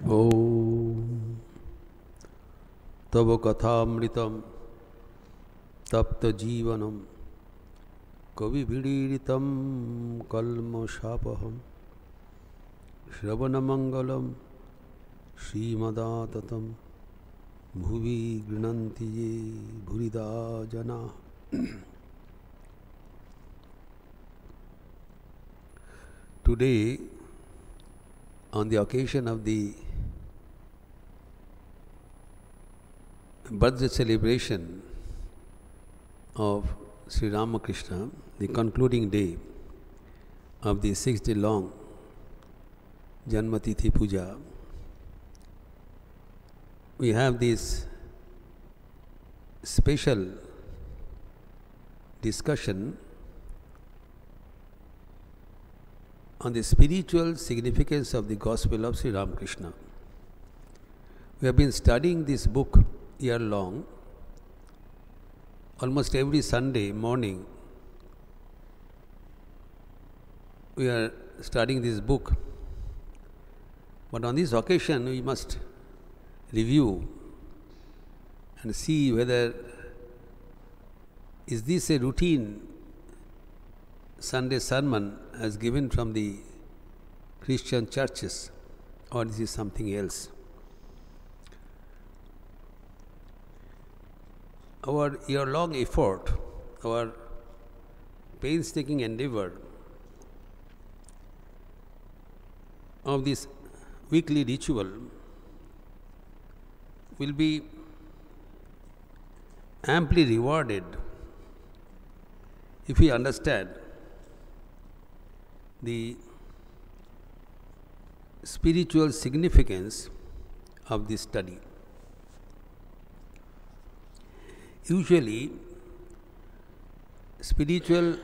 Om Tava Kathamritam Tapta Jivanam Kavi Vidiritam Kalma Shapaham Shravanamangalam Srimadatam Bhuvi Grinantiye Bhurida Jana. Today, on the occasion of the birthday celebration of Sri Ramakrishna, the concluding day of the 6-day-long Janmatithi Puja, we have this special discussion on the spiritual significance of the Gospel of Sri Ramakrishna. We have been studying this book year long. Almost every Sunday morning we are studying this book. But on this occasion we must review and see whether is this a routine Sunday sermon as given from the Christian churches, or this is something else. Our year-long effort, our painstaking endeavor of this weekly ritual will be amply rewarded if we understand the spiritual significance of this study. Usually, spiritual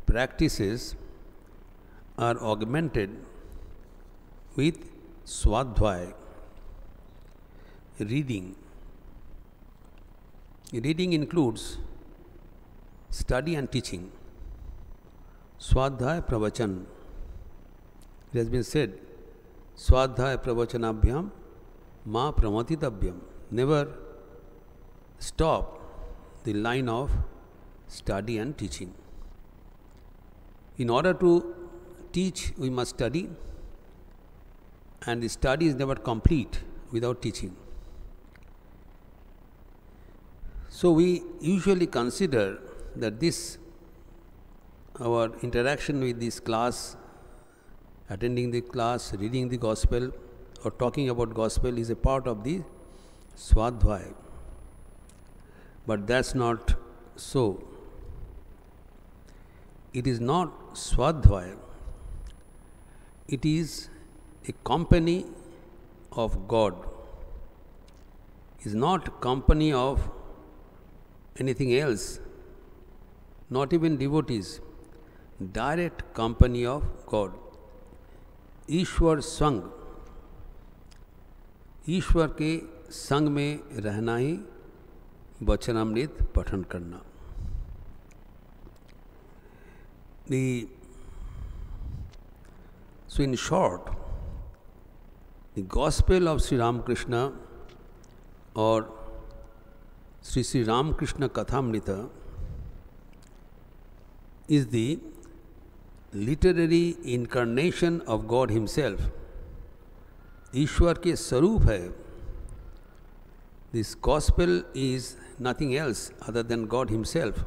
practices are augmented with swadhyaya, reading. Reading includes study and teaching. Swadhyaya pravachan. It has been said, Swadhyaya pravachanabhyam ma pramatitavyam. Never stop the line of study and teaching. In order to teach, we must study, and the study is never complete without teaching. So we usually consider that this our interaction with this class, attending the class, reading the gospel or talking about gospel is a part of the swadhyaya. But that's not so. It is not swadhyaya. It is a company of God. It is not company of anything else, not even devotees. Direct company of God. ईश्वर संग, ईश्वर के संग में रहना ही वचनामृत पठन करना. So in short, the Gospel of Sri Ramakrishna or Sri Ramakrishna Kathamrita is the literary incarnation of God Himself. ईश्वर के स्वरूप है. This gospel is nothing else other than God Himself.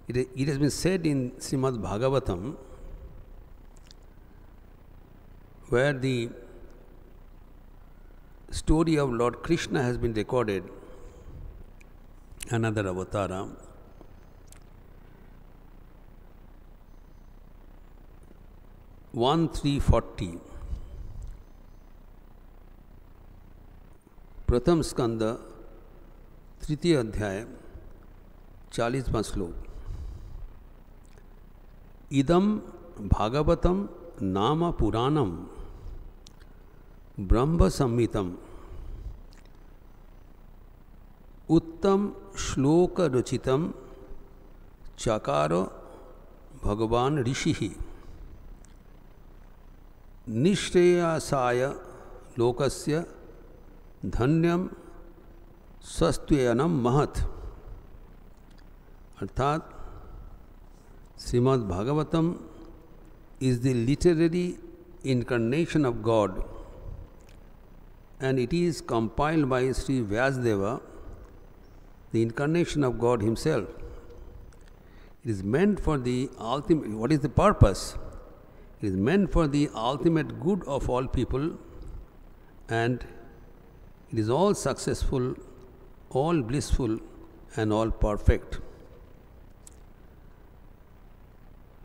It has been said in Srimad Bhagavatam, where the story of Lord Krishna has been recorded, another avatara. प्रथम स्कंद तृतीय अध्याय 40वां श्लोक. इदम भागवतम नाम पुराणम ब्रह्म संहितम उत्तम श्लोक रचितम चकार भगवान ऋषि निश्रेयसाय लोकस्य धन्यम स्वस्त्वयनम महत। अर्थात Shrimad Bhagavatam is the literary incarnation of God, and it is compiled by Sri Vyasadeva, the incarnation of God himself. It is meant for the ultimate, what is the purpose? It is meant for the ultimate good of all people, and it is all successful, all blissful, and all perfect.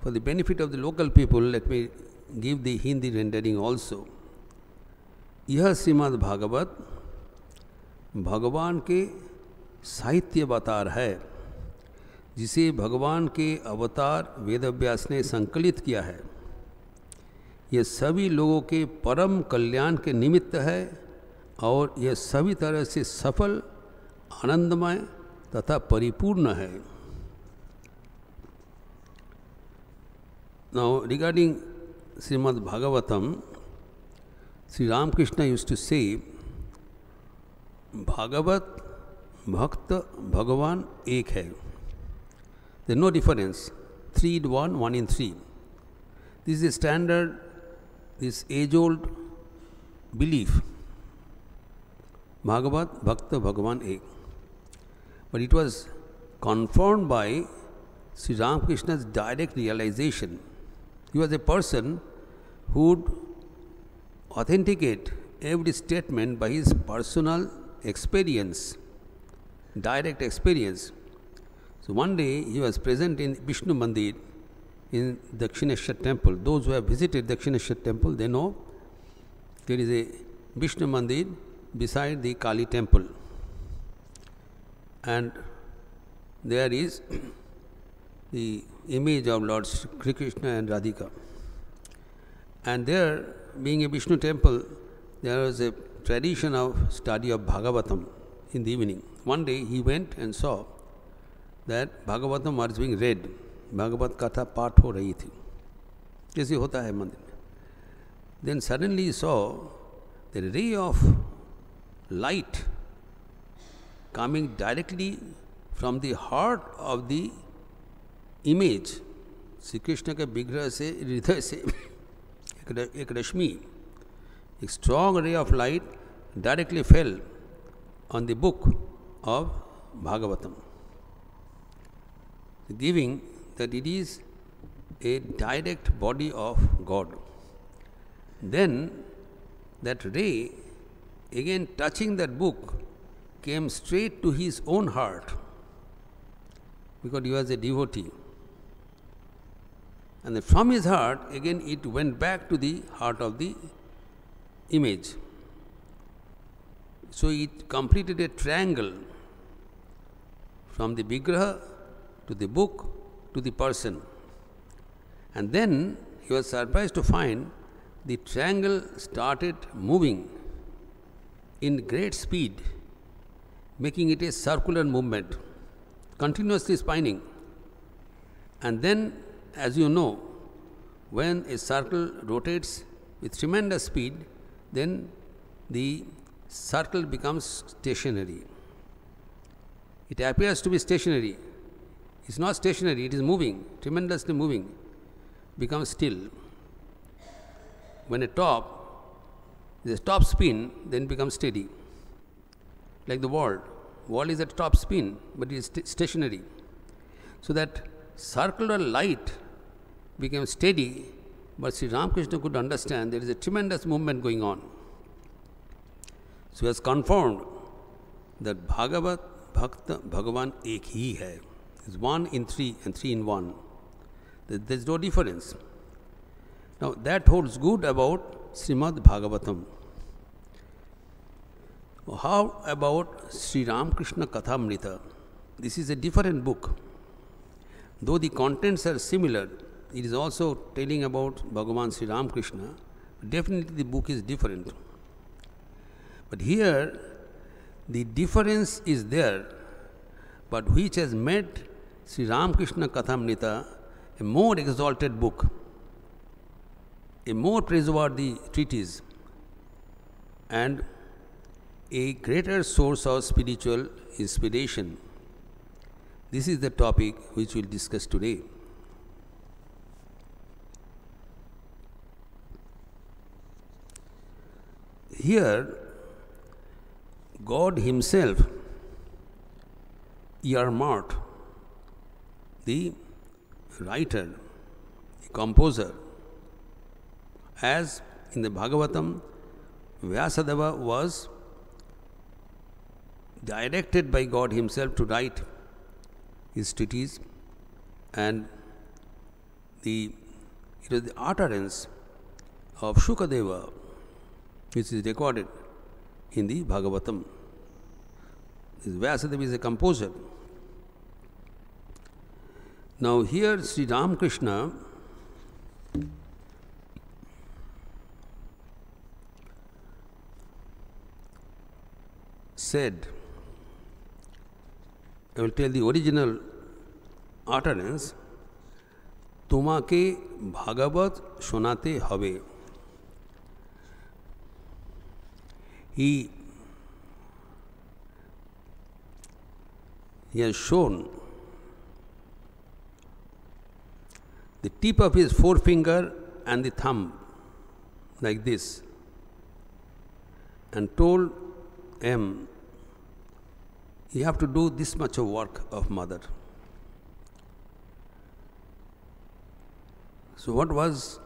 For the benefit of the local people, let me give the Hindi rendering also. यह श्रीमद् भागवत भगवान के साहित्य अवतार है, जिसे भगवान के अवतार वेदव्यास ने संकलित किया है। यह सभी लोगों के परम कल्याण के निमित्त है और यह सभी तरह से सफल, आनंदमय तथा परिपूर्ण है। Now, regarding Srimad Bhagavatam, Sri Ramakrishna used to say, Bhagavat, Bhakta, Bhagavan, ek hai. There is no difference. 3 in 1, 1 in 3. This is a standard, this age-old belief. Bhagavat, Bhakta, Bhagavan, ek. But it was confirmed by Sri Ramakrishna's direct realization. He was a person who would authenticate every statement by his personal experience, direct experience. So one day he was present in Vishnu Mandir in Dakshineshwar temple. Those who have visited Dakshineshwar temple, they know there is a Vishnu Mandir beside the Kali temple. And there is the image of Lord Sri Krishna and Radhika. And there, being a Vishnu temple, there was a tradition of study of Bhagavatam in the evening. One day he went and saw that Bhagavatam was being read. Bhagavat Katha Path ho rahi thi. जैसे होता है मंदिर में. Then suddenly he saw the ray of light coming directly from the heart of the image. Shri Krishna के विग्रह से, हृदय से एक रश्मि, एक strong ray of light directly fell on the book of Bhagavatam, giving that it is a direct body of God. Then that ray, again touching that book, came straight to his own heart, because he was a devotee. And then from his heart, again it went back to the heart of the image. So it completed a triangle from the vigraha to the book to the person. And then he was surprised to find the triangle started moving in great speed, making it a circular movement, continuously spinning. And then, as you know, when a circle rotates with tremendous speed, then the circle becomes stationary. It appears to be stationary. It's not stationary, it is moving, tremendously moving, becomes still. When a top, the top spin, then becomes steady. Like the world. World is at top spin, but it is stationary. So that circular light became steady, but Sri Ramakrishna could understand there is a tremendous movement going on. So he has confirmed that Bhagavat, Bhakta, Bhagavan ek hi hai. It's 1 in 3 and 3 in 1. There is no difference. Now that holds good about Srimad Bhagavatam. How about Sri Ramakrishna Kathamrita? This is a different book. Though the contents are similar, it is also telling about Bhagavan Sri Ramakrishna. Definitely the book is different. But here, the difference is there, but which has made Sri Ramakrishna Kathamrita a more exalted book. a more praiseworthy treatise and a greater source of spiritual inspiration. This is the topic which we'll discuss today. Here, God Himself earmarked the writer, the composer, as in the Bhagavatam, Vyasadeva was directed by God Himself to write his treatise, and it was the utterance of Shukadeva which is recorded in the Bhagavatam. This Vyasadeva is a composer. Now here Sri Ramakrishna said, I will tell the original utterance, Tumake Bhagavat Shonate Habe. He has shown the tip of his forefinger and the thumb like this and told him, you have to do this much of work of mother. So what was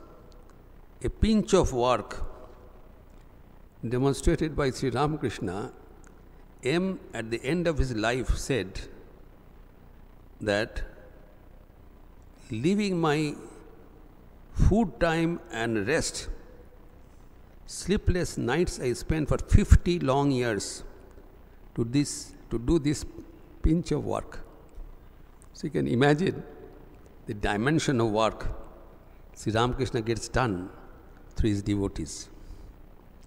a pinch of work demonstrated by Sri Ramakrishna? M at the end of his life said that leaving my food time and rest, sleepless nights I spent for 50 long years to do this pinch of work. So you can imagine the dimension of work Sri Ramakrishna gets done through his devotees,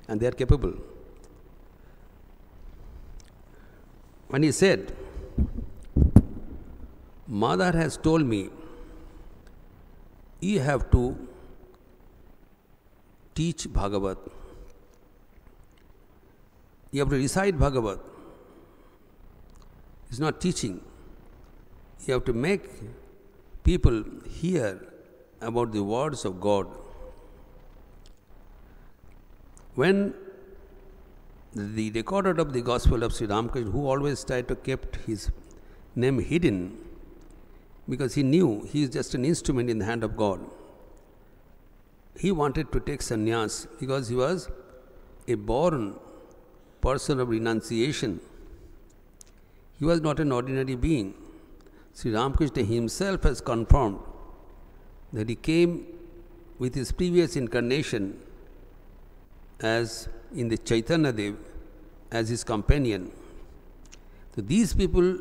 and they are capable. When he said, Mother has told me, you have to teach Bhagavat. You have to recite Bhagavat. It's not teaching. You have to make people hear about the words of God. When the recorder of the Gospel of Sri Ramakrishna, who always tried to keep his name hidden, because he knew he is just an instrument in the hand of God, he wanted to take sannyas because he was a born person of renunciation. He was not an ordinary being. Sri Ramakrishna himself has confirmed that he came with his previous incarnation as in the Chaitanya Dev as his companion. So these people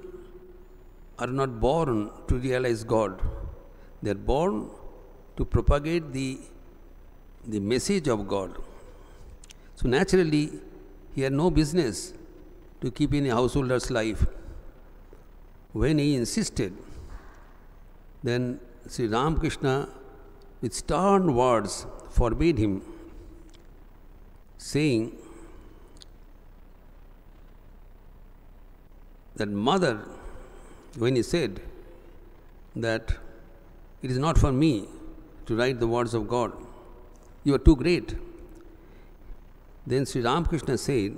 are not born to realize God. They are born to propagate the message of God. So naturally, he had no business to keep in a householder's life. When he insisted, then Sri Ramakrishna with stern words forbade him, saying that mother, when he said that it is not for me to write the words of God, you are too great. Then Sri Ramakrishna said,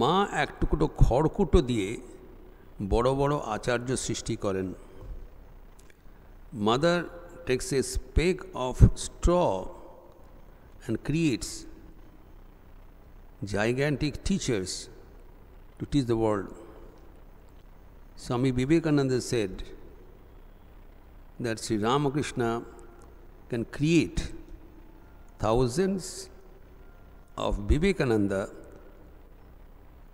মা এক টুকরো খড়কুটো দিয়ে বড় বড় আচার্য সৃষ্টি করেন. Mother takes a speck of straw and creates gigantic teachers to teach the world. Swami Vivekananda said that Sri Ramakrishna can create thousands of Vivekananda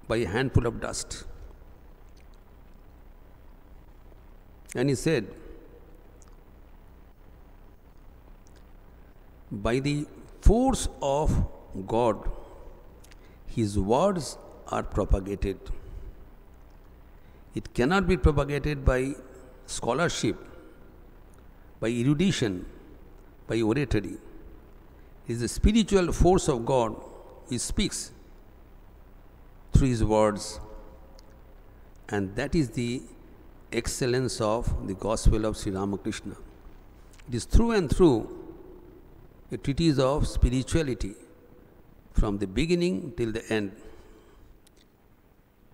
by a handful of dust. And he said, by the force of God, his words are propagated. It cannot be propagated by scholarship by erudition, by oratory. It is the spiritual force of God which speaks through His words, and that is the excellence of the Gospel of Sri Ramakrishna. It is through and through a treatise of spirituality from the beginning till the end.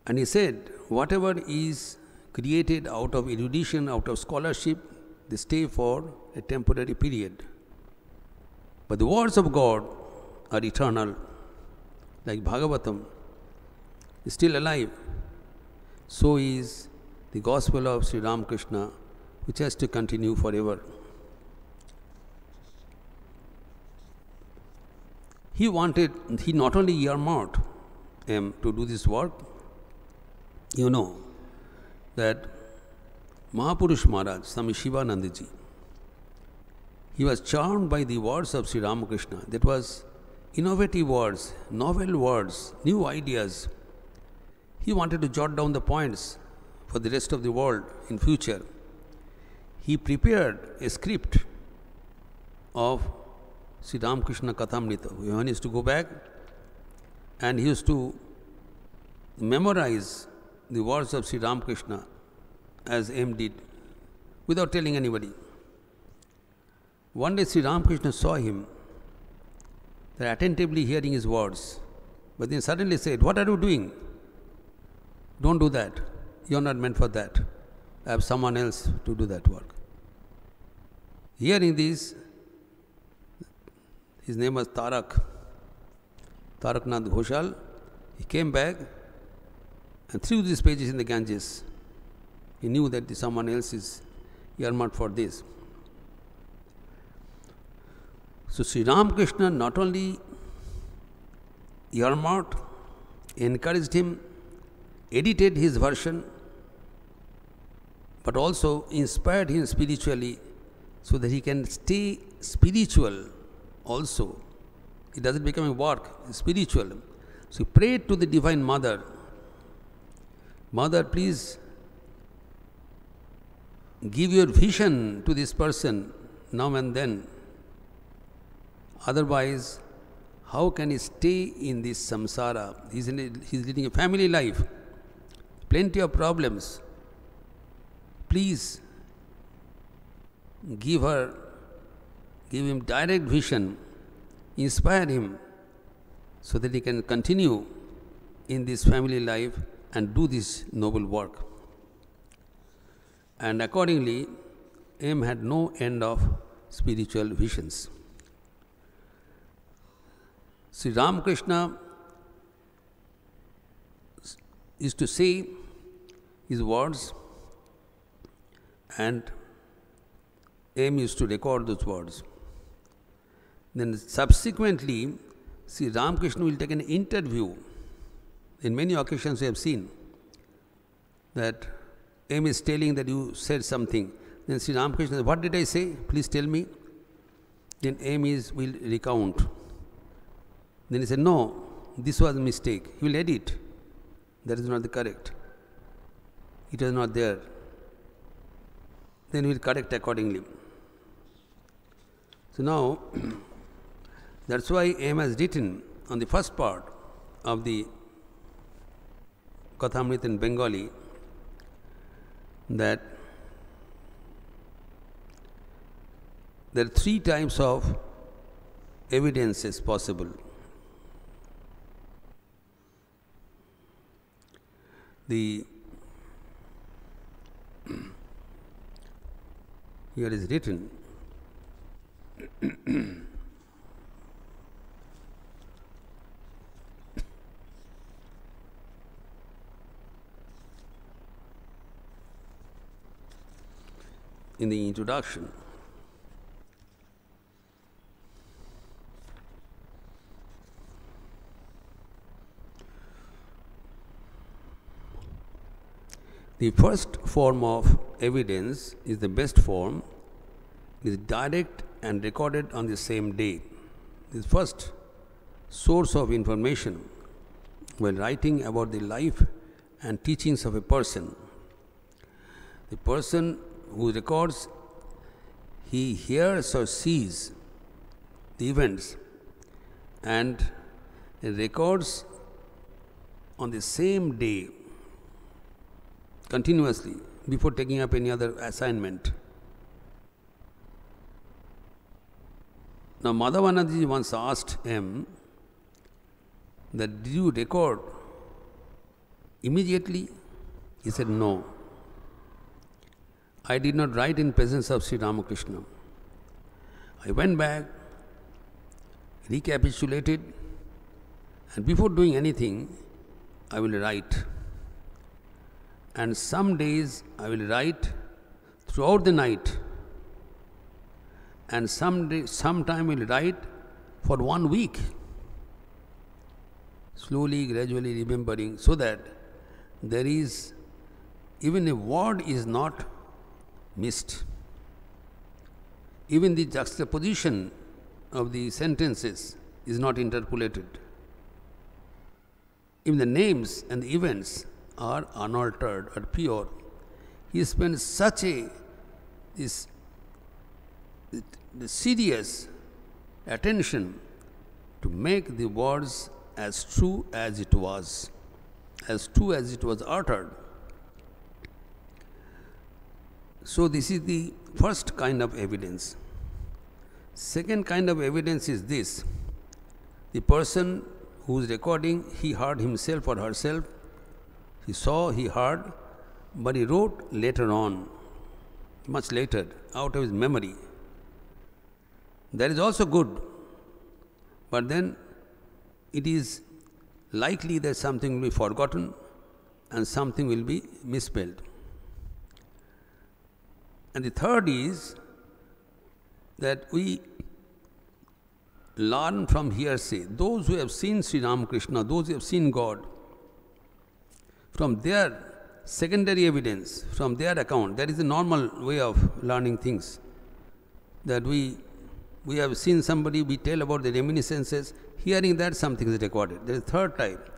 And he said, whatever is created out of erudition, out of scholarship, they stay for a temporary period. But the words of God are eternal, like Bhagavatam is still alive. So is the Gospel of Sri Ramakrishna, which has to continue forever. He not only earmarked him to do this work, you know that Mahapurush Maharaj, Swami Shivanandaji, he was charmed by the words of Sri Ramakrishna. That was innovative words, novel words, new ideas. He wanted to jot down the points for the rest of the world in future. He prepared a script of Sri Ramakrishna Kathamrita. One used to go back and he used to memorize the words of Sri Ramakrishna as M did without telling anybody. One day Sri Ramakrishna saw him, attentively hearing his words, but then suddenly said, "What are you doing? Don't do that. You are not meant for that. I have someone else to do that work." Hearing this, his name was Taraknath Ghoshal. He came back and threw these pages in the Ganges. He knew that someone else is earmarked for this. So Sri Ramakrishna not only earmarked, encouraged him, edited his version, but also inspired him spiritually so that he can stay spiritual also. It doesn't become a work, it's spiritual. So he prayed to the Divine Mother, "Mother, please give your vision to this person now and then. Otherwise, how can he stay in this samsara? He's leading a family life, plenty of problems. Please give him direct vision, inspire him so that he can continue in this family life and do this noble work." And accordingly, M had no end of spiritual visions. Sri Ramakrishna used to say his words, and M used to record those words. Then subsequently, Sri Ramakrishna will take an interview. In many occasions we have seen that M is telling that you said something. Then Sri Ramakrishna says, "What did I say? Please tell me." Then M will recount. Then he said, "No, this was a mistake." He will edit. That is not the correct. It was not there. Then he will correct accordingly. So now, that's why M has written on the first part of the Kathamrita in Bengali that there are 3 types of evidences possible. Here is written in the introduction. The first form of evidence is the best form. It is direct and recorded on the same day. This first source of information when writing about the life and teachings of a person. The person who records, he hears or sees the events and records on the same day continuously before taking up any other assignment. Now, Madhavanandaji once asked him that, did you record immediately? He said, no. I did not write in presence of Sri Ramakrishna. I went back, recapitulated, and before doing anything, I will write. And some days I will write throughout the night, and sometime I will write for 1 week, slowly, gradually remembering, so that there is, even a word is not missed. Even the juxtaposition of the sentences is not interpolated. Even the names and the events are unaltered or pure. He spends such the serious attention to make the words as true as it was uttered. So this is the first kind of evidence. Second kind of evidence is this: the person who is recording, he heard himself or herself, he saw, he heard, but he wrote later on, much later, out of his memory. That is also good, but then it is likely that something will be forgotten and something will be misspelled. And the third is that we learn from hearsay. Those who have seen Sri Ramakrishna, those who have seen God, from their secondary evidence, from their account, that is the normal way of learning things. That we have seen somebody, we tell about the reminiscences, hearing that something is recorded. There is third type.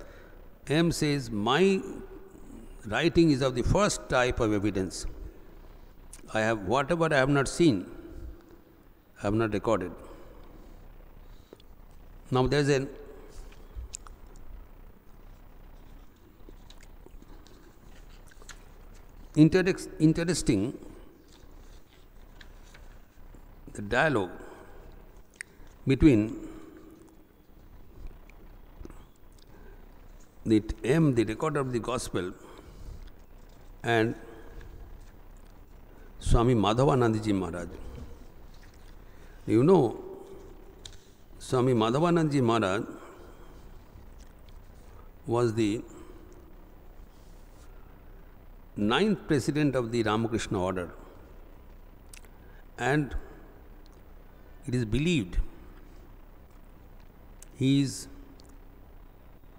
M says, my writing is of the first type of evidence. I have whatever I have not seen, I have not recorded. Now there is an interesting dialogue between the recorder of the Gospel, and Swami Madhavanandaji Maharaj. You know, Swami Madhavanandaji Maharaj was the 9th president of the Ramakrishna order, and it is believed he is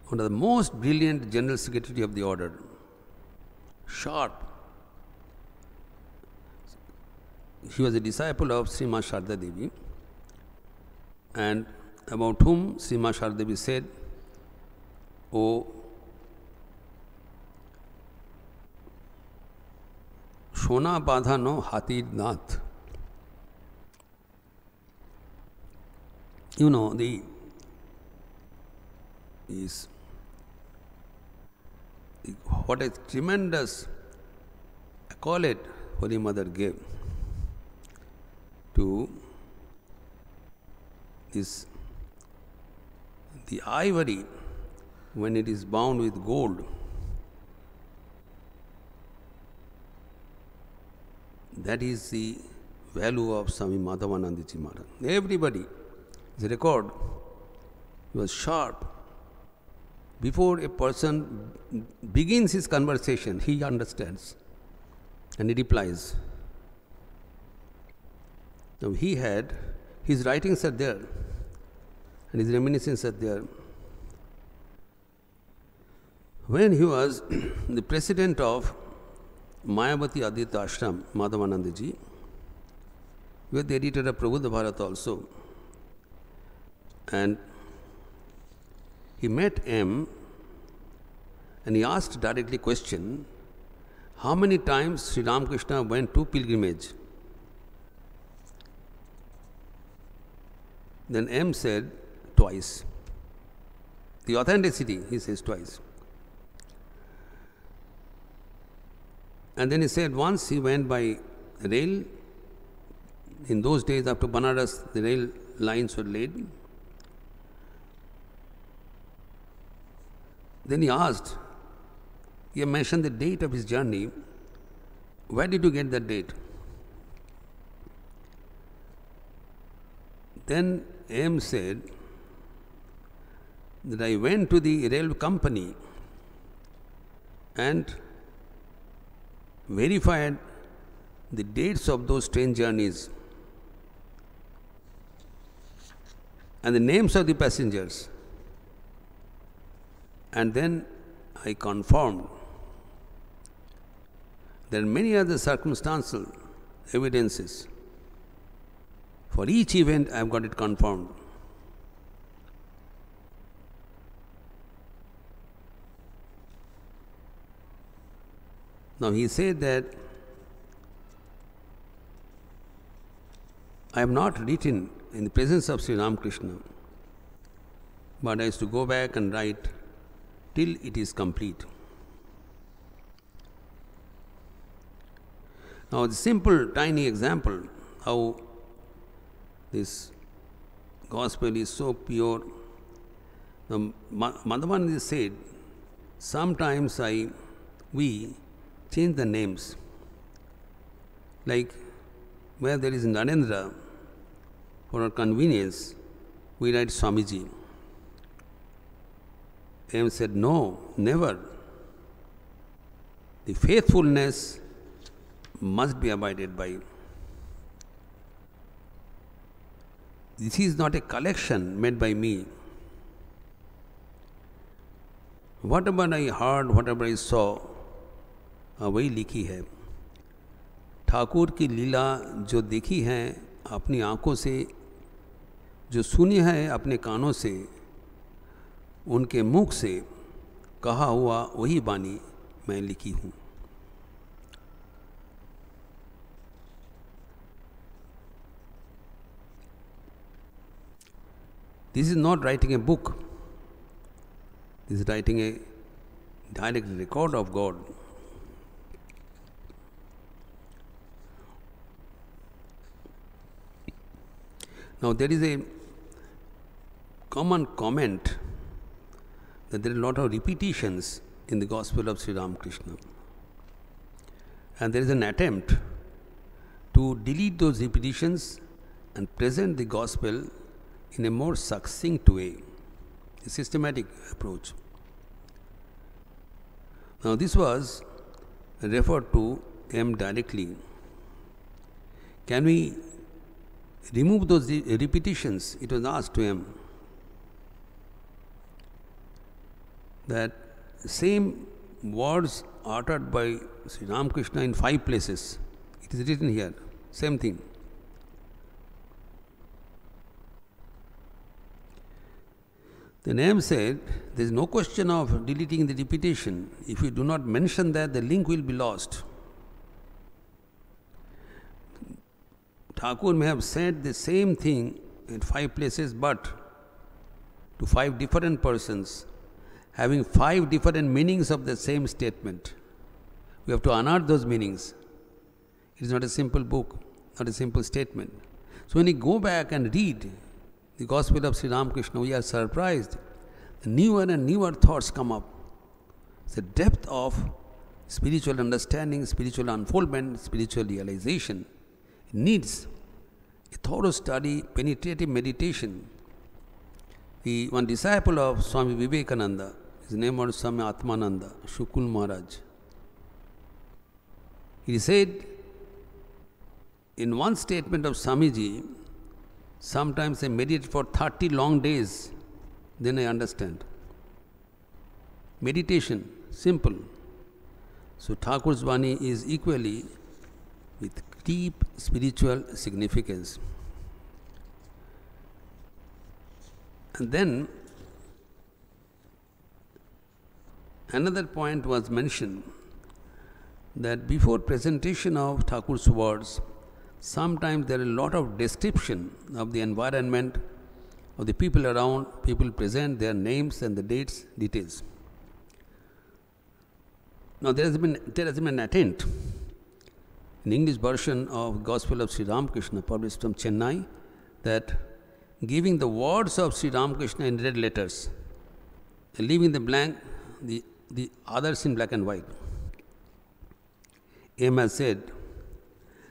one of the most brilliant general secretary of the order, sharp. He was a disciple of Sri Ma Sharda Devi, and about whom Sri Ma Sharda Devi said, O Shona Badhano Hatir Nath. You know, what a tremendous accolade Holy Mother gave to this, the ivory, when it is bound with gold, that is the value of Swami Madhavanandaji Maharaj. Everybody, the record, he was sharp. Before a person begins his conversation, he understands and he replies. Now his writings are there and his reminiscences are there. When he was the president of Mayavati Aditya Ashram, Madhavanandaji, he was the editor of Prabhupada Bharat also. And he met M and he asked directly question, how many times Sri Ramakrishna went to pilgrimage? Then M said twice. The authenticity, he says twice. And then he said once he went by rail. In those days, after Banaras, the rail lines were laid. Then he asked, he mentioned the date of his journey. Where did you get that date? Then M said that I went to the railway company and verified the dates of those train journeys and the names of the passengers. And then I confirmed. There are many other circumstantial evidences. For each event, I have got it confirmed. Now he said that I have not written in the presence of Sri Ramakrishna, but I used to go back and write till it is complete. Now, the simple, tiny example how this gospel is so pure. Now, Madhavananda said, sometimes we change the names. Like where there is Narendra, for our convenience, we write Swamiji. M said, no, never. The faithfulness must be abided by. This is not a collection made by me. Whatever I heard, whatever I saw, वही लिखी है. ठाकुर की लीला जो देखी है अपनी आँखों से, जो सुनी है अपने कानों से, उनके मुख से कहा हुआ वही बानी मैं लिखी हूँ. This is not writing a book. This is writing a direct record of God. Now there is a common comment that there are a lot of repetitions in the Gospel of Sri Ramakrishna. And there is an attempt to delete those repetitions and present the Gospel in a more succinct way, a systematic approach. Now this was referred to M directly. Can we remove those repetitions? It was asked to him that same words uttered by Sri Ramakrishna in 5 places. It is written here, same thing. Then M said, there is no question of deleting the repetition. If you do not mention that, the link will be lost. Thakur may have said the same thing in 5 places, but to 5 different persons, having 5 different meanings of the same statement. We have to unearth those meanings. It is not a simple book, not a simple statement. So when you go back and read the Gospel of Sri Ramakrishna, we are surprised. The newer and newer thoughts come up. The depth of spiritual understanding, spiritual unfoldment, spiritual realization. It needs a thorough study, penetrative meditation. One disciple of Swami Vivekananda, his name was Swami Atmananda, Shukul Maharaj. He said, in one statement of Swamiji, sometimes I meditate for 30 long days, then I understand. Meditation, simple. So Thakur's Vani is equally with deep spiritual significance. And then another point was mentioned that before presentation of Thakur's words, sometimes there is a lot of description of the environment of the people around, people present, their names and the dates, details. Now there has been an attempt in English version of Gospel of Sri Ramakrishna, published from Chennai, that giving the words of Sri Ramakrishna in red letters, leaving the blank, the others in black and white. M has said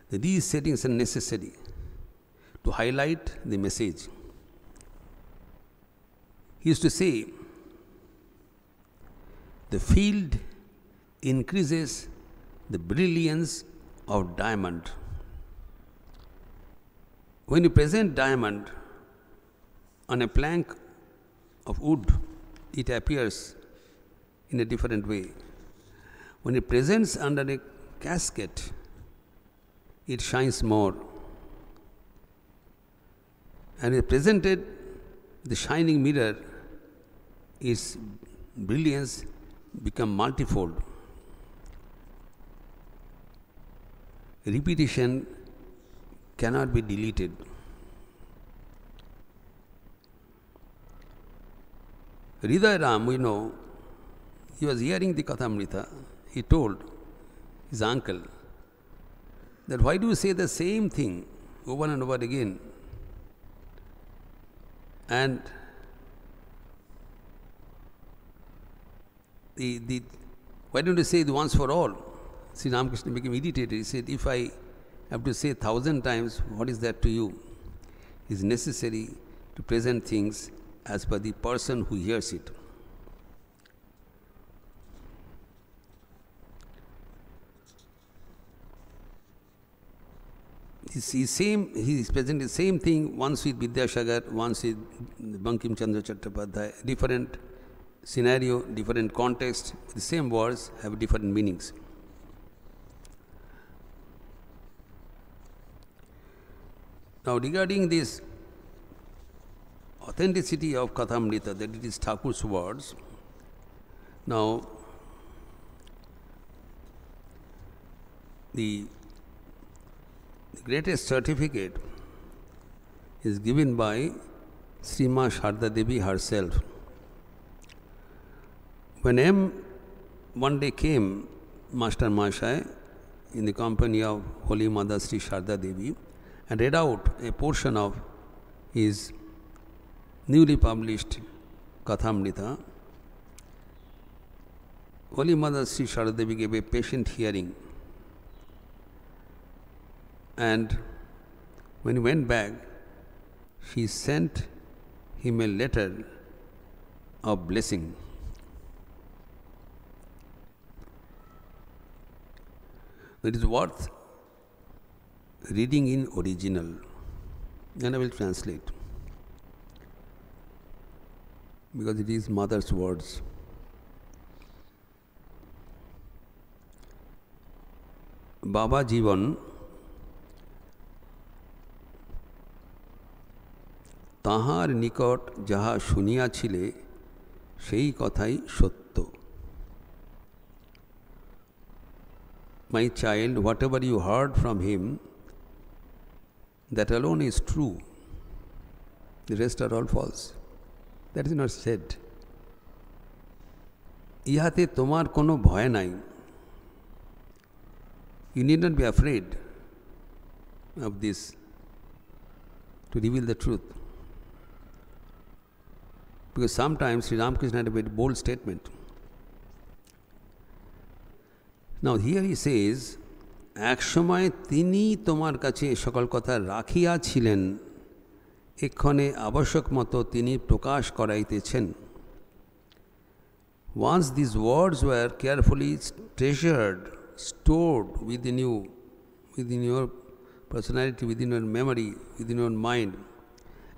that these settings are necessary to highlight the message. He used to say, the field increases the brilliance of diamond. When you present diamond on a plank of wood, it appears in a different way. When it presents under a casket, it shines more. And it presented the shining mirror, its brilliance become multifold. Repetition cannot be deleted. Hridaya Ram, we know, he was hearing the Kathamrita. He told his uncle that why do you say the same thing over and over again? And why don't you say the once for all? Sri Ramakrishna became irritated. He said, if I have to say 1,000 times, what is that to you? It is necessary to present things as per the person who hears it. He is presenting the same thing once with Vidyasagar, once with Bankim Chandra Chattopadhyay. Different scenario, different context, the same words have different meanings. Now regarding this authenticity of Kathamrita, that it is Thakur's words, now the greatest certificate is given by Srima Sharda Devi herself. When M one day came, Master Mashai, in the company of Holy Mother Sri Sharda Devi, and read out a portion of his newly published Kathamrita, Holy Mother Sri Sharda Devi gave a patient hearing. And when he went back, she sent him a letter of blessing. It is worth reading in original, and I will translate, because it is mother's words. Baba Jivan তাহার নিকট যাহা শুনিয়াছিলে সেই কথাই সত্য। My child, whatever you heard from him, that alone is true. The rest are all false. That is not said. ইহাতে তোমার কোনো ভয় নাই. You need not be afraid of this to reveal the truth. Because sometimes Sri Ramakrishna had a very bold statement. Now here he says, এক সময় তিনি তোমার কাছে সকল কথা রাখিয়াছিলেন, এক্ষণে আবশ্যক মতো তিনি প্রকাশ করাইতেছেন. Once these words were carefully treasured, stored within you, within your personality, within your memory, within your mind,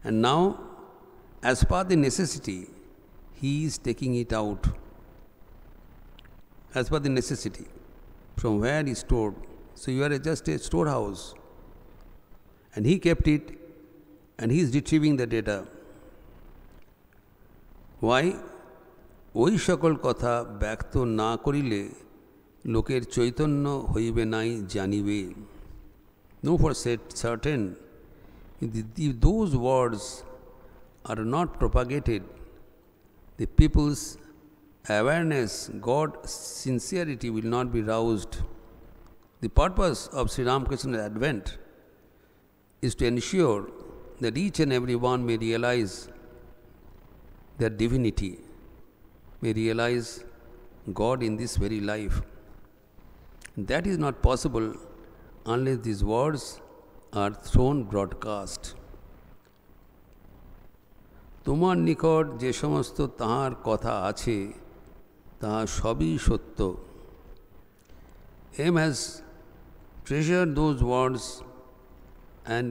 and now, as per the necessity, he is taking it out. As per the necessity, from where he stored. So you are just a storehouse, and he kept it, and he is retrieving the data. Why? ওই সকল কথা ব্যক্ত না করিলে লোকের চৈতন্য হইবে নাই জানিবে. Know for certain, if those words are not propagated, the people's awareness, God's sincerity will not be roused. The purpose of Sri Ramakrishna's advent is to ensure that each and every one may realize their divinity, may realize God in this very life. That is not possible unless these words are thrown broadcast. তোমার নিকট যে সমস্ত তাহার কথা আছে তাহা সবই সত্য. M has treasured those words and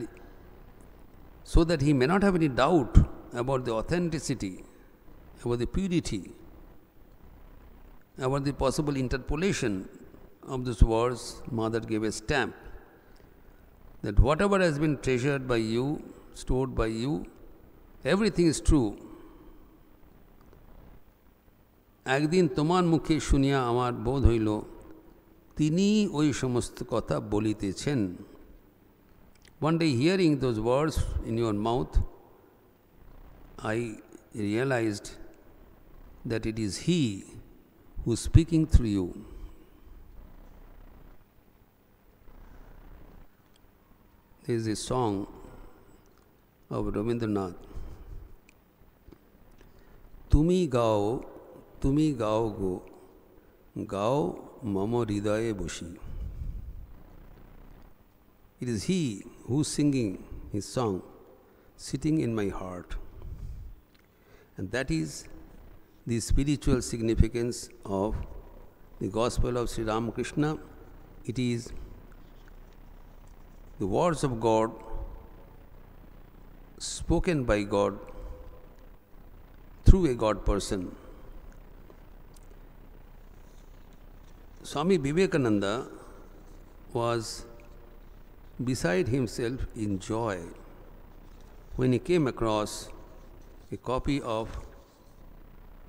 so that he may not have any doubt about the authenticity, about the purity, about the possible interpolation of those words. Mother gave a stamp that whatever has been treasured by you, stored by you, everything is true. একদিন তোমার মুখে শুনিয়া আমার বোধ হইল তিনি ওই সমস্ত কথা বলিতেছেন. One day hearing those words in your mouth, I realized that it is He who is speaking through you. There is a song of Rabindranath. তুমি গাও গো, গাও মম হৃদয়ে বসি. It is He who is singing His song, sitting in my heart. And that is the spiritual significance of the Gospel of Sri Ramakrishna. It is the words of God spoken by God through a God person. Swami Vivekananda was beside himself in joy when he came across a copy of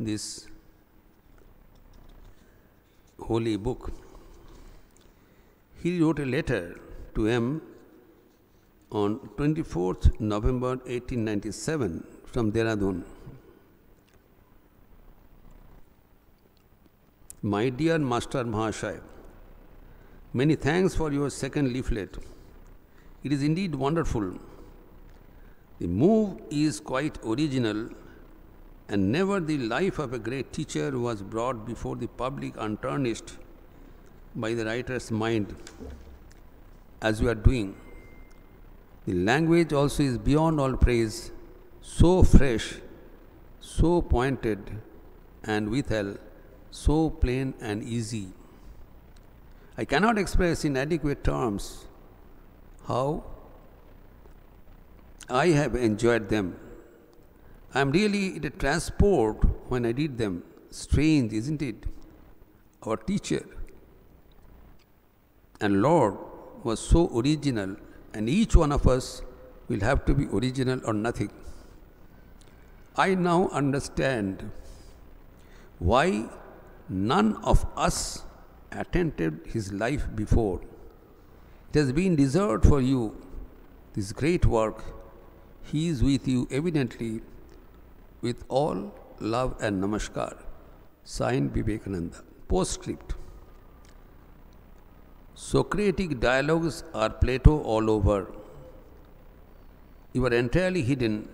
this holy book. He wrote a letter to him on 24th November 1897 from Dehradun. My dear Master Mahashaya, many thanks for your second leaflet. It is indeed wonderful. The move is quite original, and never the life of a great teacher was brought before the public untarnished by the writer's mind, as you are doing. The language also is beyond all praise, so fresh, so pointed, and withal so plain and easy. I cannot express in adequate terms how I have enjoyed them. I am really in a transport when I read them. Strange, isn't it? Our teacher and Lord was so original, and each one of us will have to be original or nothing. I now understand why none of us attempted his life before. It has been reserved for you, this great work. He is with you evidently. With all love and namaskar. Signed, Vivekananda. Postscript. Socratic dialogues are Plato all over. You are entirely hidden.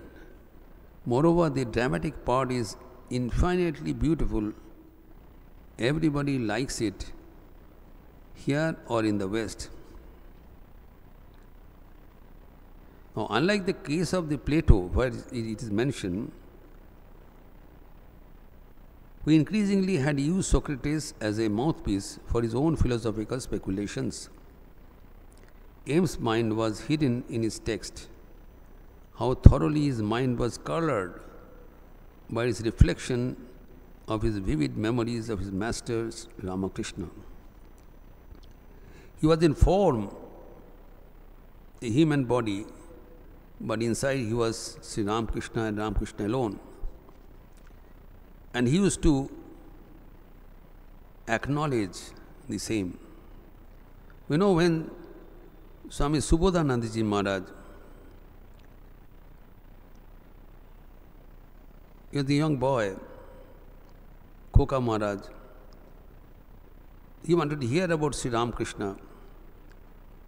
Moreover, the dramatic part is infinitely beautiful. Everybody likes it, here or in the West. Now, unlike the case of the Plato, where it is mentioned, who increasingly had used Socrates as a mouthpiece for his own philosophical speculations, M's mind was hidden in his text. How thoroughly his mind was colored by his reflection of his vivid memories of his masters Ramakrishna. He was in form a human body, but inside he was Sri Ramakrishna and Ramakrishna alone. And he used to acknowledge the same. You know, when Swami Subodhanandaji Maharaj He was a young boy, Koka Maharaj. He wanted to hear about Sri Ramakrishna.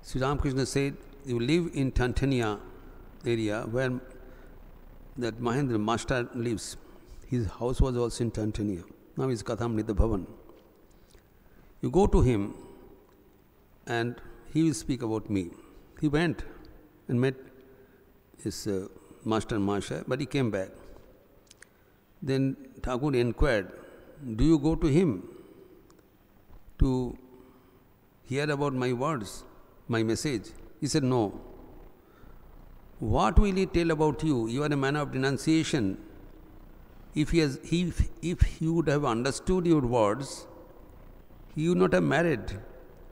Sri Ramakrishna said, you live in Tanzania area where that Mahendra Master lives. His house was also in Tanzania. Now he's Kathamrita Bhavan. You go to him and he will speak about me. He went and met his Master Masha, but he came back. Then Thakur inquired, do you go to him to hear about my words, my message? He said, no. What will he tell about you? You are a man of denunciation. If he would have understood your words, he would not have married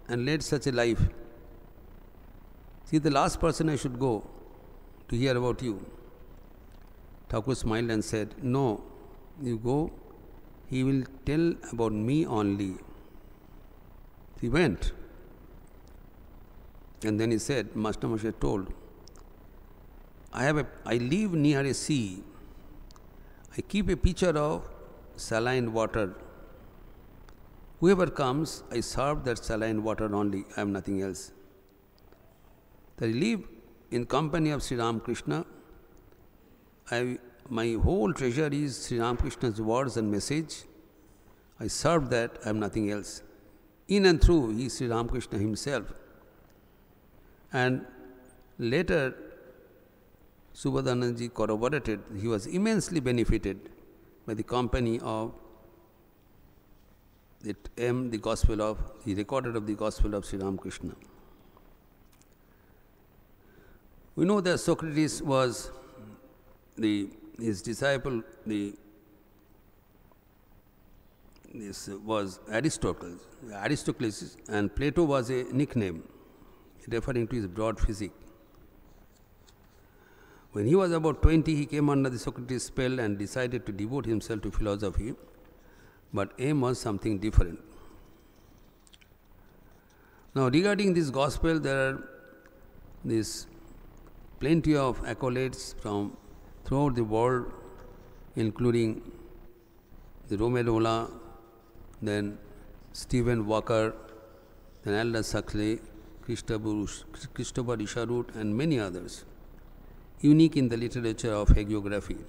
and led such a life. He is the last person I should go to hear about you. Thakur smiled and said, no, you go, he will tell about me only. He went. And then he said, Master Masha told, I live near a sea. I keep a pitcher of saline water. Whoever comes, I serve that saline water only. I have nothing else. That I live in company of Sri Ramakrishna. My whole treasure is Sri Ramakrishna's words and message. I serve that, I have nothing else. In and through, he is Sri Ramakrishna himself. And later, Subhadanandaji corroborated, he was immensely benefited by the company of he recorded of the Gospel of Sri Ramakrishna. We know that Socrates was his disciple, this was Aristocles, and Plato was a nickname referring to his broad physique. When he was about 20, he came under the Socrates spell and decided to devote himself to philosophy, but aim was something different. Now, regarding this gospel, there are plenty of accolades from throughout the world, including the Romerola, then Stephen Walker, then Aldous Huxley, Christopher Isherwood, and many others, unique in the literature of hagiography.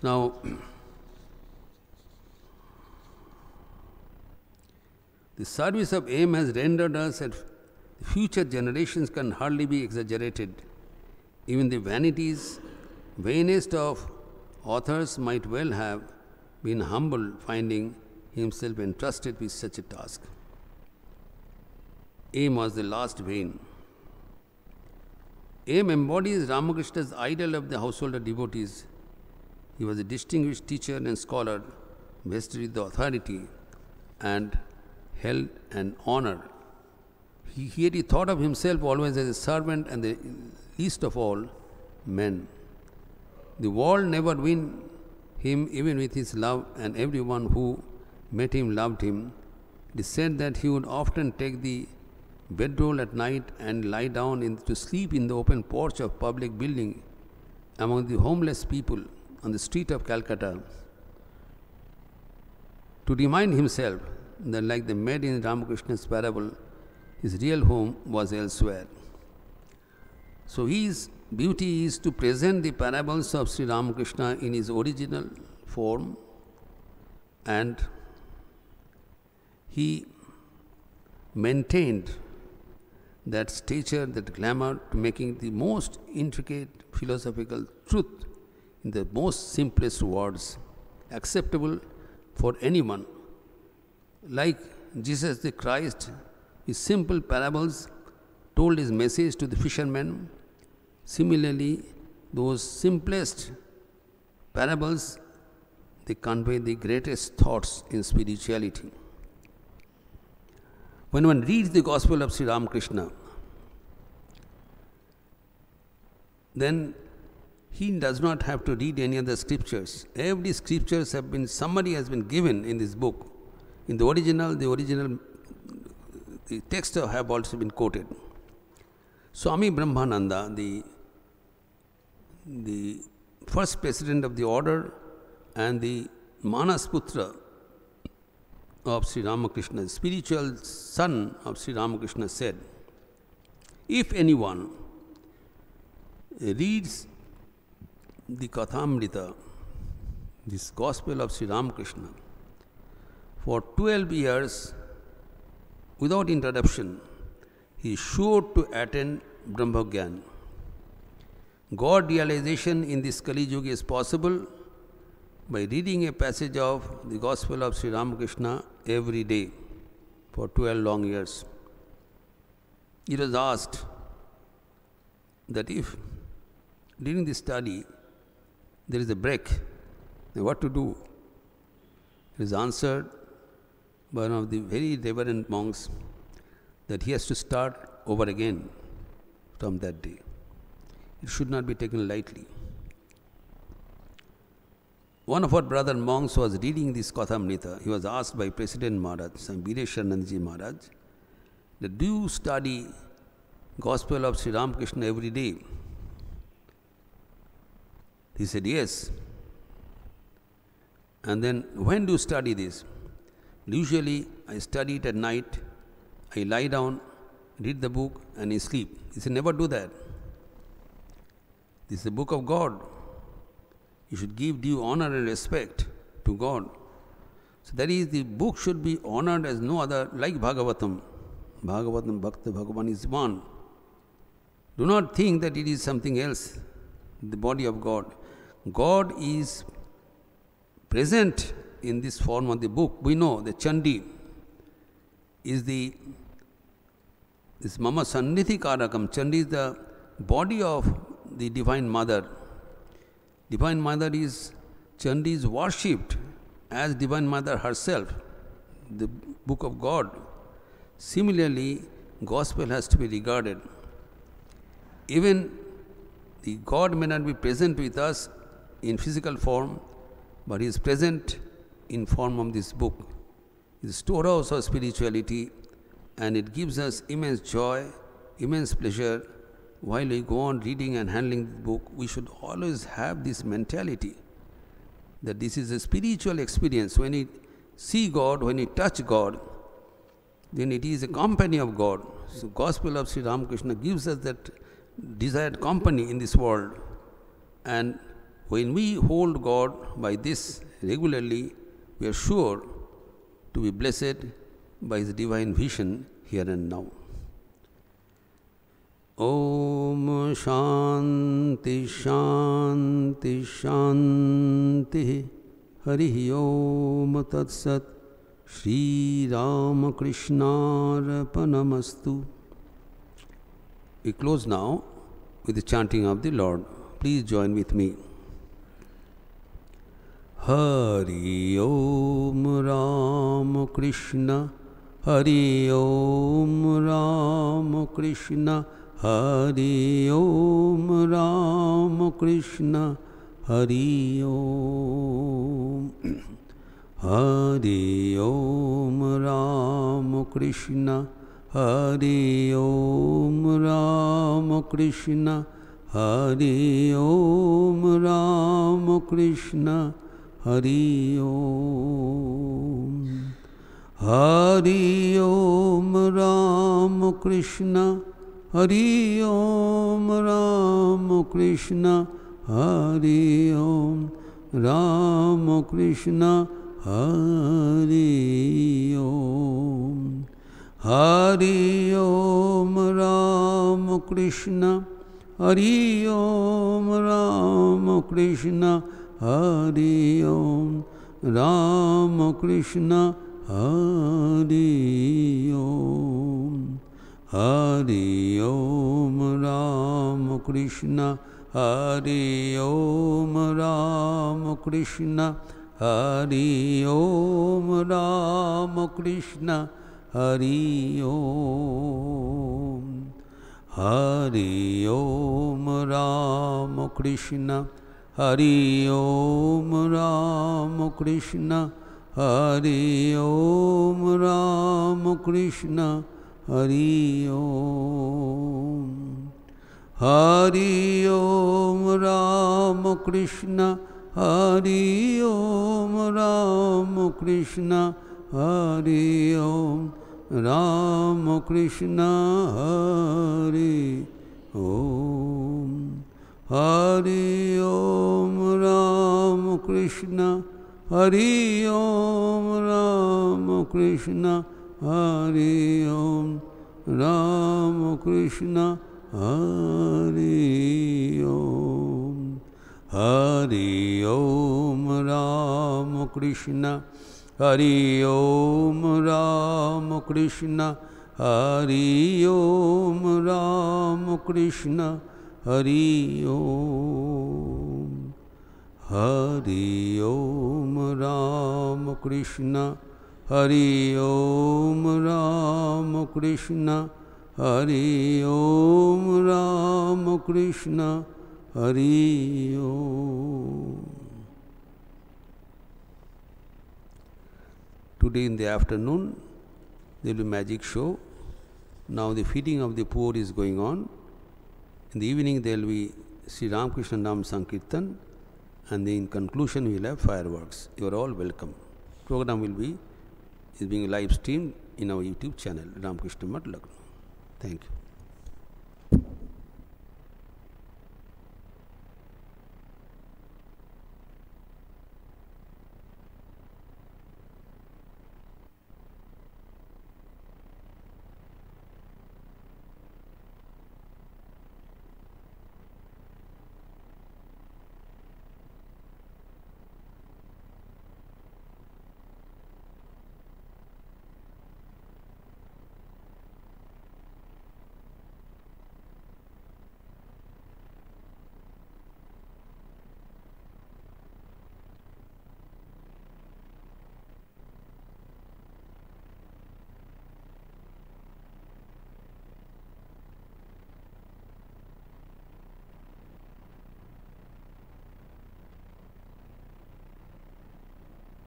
Now, the service of aim has rendered us that future generations can hardly be exaggerated. Even the vainest of authors might well have been humbled, finding himself entrusted with such a task. Aim was the last vein. Aim embodies Ramakrishna's ideal of the householder devotees. He was a distinguished teacher and scholar, vested with the authority and held an honor. He thought of himself always as a servant and the least of all men. The world never won him even with his love, and everyone who met him loved him. It is said that he would often take the bedroll at night and lie down to sleep in the open porch of public building among the homeless people on the street of Calcutta, to remind himself that, like the maid in Ramakrishna's parable, his real home was elsewhere. So his beauty is to present the parables of Sri Ramakrishna in his original form, and he maintained that stature, that glamour, to making the most intricate philosophical truth in the most simplest words, acceptable for anyone. Like Jesus the Christ, his simple parables told his message to the fishermen. Similarly, those simplest parables, they convey the greatest thoughts in spirituality. When one reads the Gospel of Sri Ramakrishna, then he does not have to read any other scriptures. Every scriptures summary has been given in this book. In the original the texts have also been quoted. Swami Brahmananda, the the first president of the order and the Manas Putra of Sri Ramakrishna, the spiritual son of Sri Ramakrishna, said, if anyone reads the Kathamrita, this gospel of Sri Ramakrishna, for 12 years without interruption, he is sure to attain Brahmagyan. God realization in this Kali Yuga is possible by reading a passage of the gospel of Sri Ramakrishna every day for 12 long years. It was asked that if during the study there is a break, then what to do? It is answered by one of the very reverend monks that he has to start over again from that day. It should not be taken lightly. One of our brother monks was reading this Kathamrita. He was asked by President Maharaj, Swami Muktinathanandaji Maharaj, that do you study gospel of Sri Ramakrishna every day? He said, yes. And then, when do you study this? Usually, I study it at night. I lie down, read the book, and I sleep. He said, never do that. This is the book of God. You should give due honor and respect to God. So that is, the book should be honored as no other, like Bhagavatam. Bhagavatam, Bhakta, Bhagavan is one. Do not think that it is something else, the body of God. God is present in this form of the book. We know the Chandi is this Mama Sannidhi Karakam. Chandi is the body of the Divine Mother. Divine Mother is, Chandi is worshipped as Divine Mother herself, the book of God. Similarly, gospel has to be regarded. Even the God may not be present with us in physical form, but He is present in form of this book. It is storehouse of spirituality, and it gives us immense joy, immense pleasure. While we go on reading and handling the book, we should always have this mentality that this is a spiritual experience. When we see God, when we touch God, then it is a company of God. So gospel of Sri Ramakrishna gives us that desired company in this world. And when we hold God by this regularly, we are sure to be blessed by His divine vision here and now. Om Shanti Shanti Shanti Hari Om Tat Sat Shri Ramakrishna Arpanamastu. We close now with the chanting of the Lord. Please join with me. Hari Om Ramakrishna, Hari Om Ramakrishna, Hari Om Ramakrishna, Hari Om. Hari Om Ramakrishna, Hari Om Ramakrishna, Hari Om Ramakrishna, Hari Om. Hari Om Ramakrishna, Hari Om Ramakrishna, Hari Om Ramakrishna, Hari Om. Hari Om Ramakrishna, Hari Om Ramakrishna, Hari Om Ramakrishna, Hari Om. Hari Om Ramakrishna, Hari Om Ramakrishna, Hari Om Ramakrishna, Hari Om. Hari Om Ramakrishna, Hari Om Ramakrishna, Hari Om Ramakrishna, Hari Om. Hari Om Ramakrishna, Hari Om Ramakrishna, Hari Om Ramakrishna, Hari Om. Hari Om Ramakrishna, Hari Om Ramakrishna, Hari Om Ramakrishna, Hari Om. Hari Om Ramakrishna, Hari Om Ramakrishna, Hari Om Ramakrishna, Hari Om. Hari Om Ramakrishna, Hari Om Ramakrishna, Hari Om Ramakrishna, Hari Om. Today in the afternoon there will be magic show. Now the feeding of the poor is going on. In the evening there will be Sri Ramakrishna Nam Sankirtan, and in conclusion we will have fireworks. You are all welcome. Program is being live streamed in our YouTube channel, Ramakrishna Math, Lucknow. Thank you.